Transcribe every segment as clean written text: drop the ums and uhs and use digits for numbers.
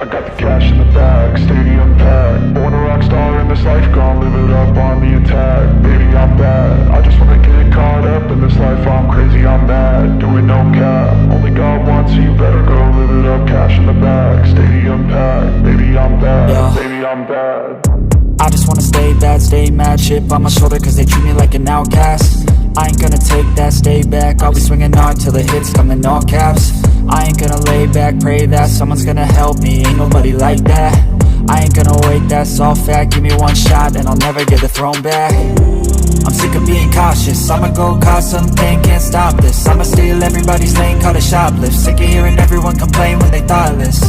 I got the cash in the bag, stadium packed. Born a rock star in this life, gon' live it up on the attack. Baby, I'm bad, I just wanna get caught up in this life. I'm crazy, I'm mad, doing no cap. Only got one, so you better go live it up. Cash in the bag, stadium packed. Baby, I'm bad, Yeah. baby, I'm bad. I just wanna stay bad, stay mad. Chip on my shoulder cause they treat me like an outcast. I ain't gonna take that, stay back. I'll be swinging hard till the hits come in all caps. I ain't gonna lay back, pray that someone's gonna help me. Ain't nobody like that. I ain't gonna wait, that's all fact. Give me one shot and I'll never get the throne back. I'm sick of being cautious, I'ma go cause something, can't stop this. I'ma steal everybody's lane, call it shoplift. Sick of hearing everyone complain when they thoughtless.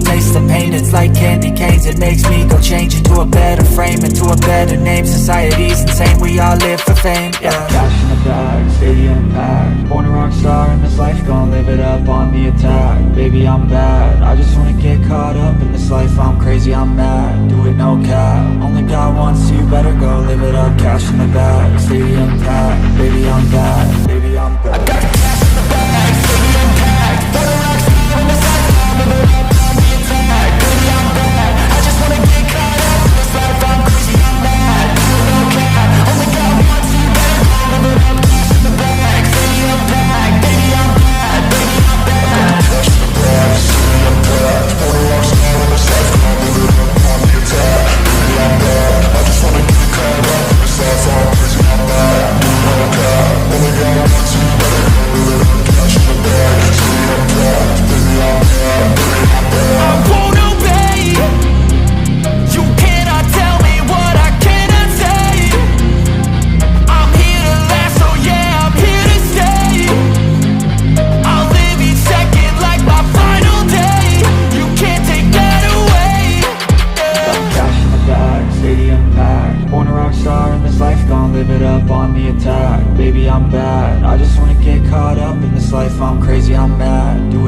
Taste the pain, it's like candy canes. It makes me go change into a better frame, into a better name. Society's insane, we all live for fame, yeah. Cash in the bag, stadium packed. Born a rock star in this life, gon' live it up on the attack. Baby, I'm bad, I just wanna get caught up in this life. I'm crazy, I'm mad, do it no cap. Only got one, so you better go live it up. Cash in the bag, stadium packed. Baby, I'm bad, baby, I'm bad. I got the cash in the bag, stadium packed. Born a rock star in this life, gon' live it up. Baby, I'm bad, I just wanna get caught up in this life. I'm crazy, I'm mad, do it no cap. Only got one, so you better go live it up. Cash in the bag, stadium packed. Baby, I'm bad, baby, I'm bad. Cash in the bag, stadium packed. Born a rock star in this life, gon' live it up on the attack. Baby, I'm bad, I just wanna get caught up in this life. I'm crazy, I'm mad, do it no cap. Only got one, so you better go live it up. Cash in the bag, stadium packed. Baby, I'm bad, baby, I'm bad. I won't obey. You cannot tell me what I cannot say. I'm here to last, so yeah, I'm here to stay. I'll live each second like my final day. You can't take that away. Cash in the bag, stadium packed. Born a rock star in this life, gon' live it up on the attack. Baby, I'm bad, I just wanna get caught up in this life. I'm crazy, I'm mad, do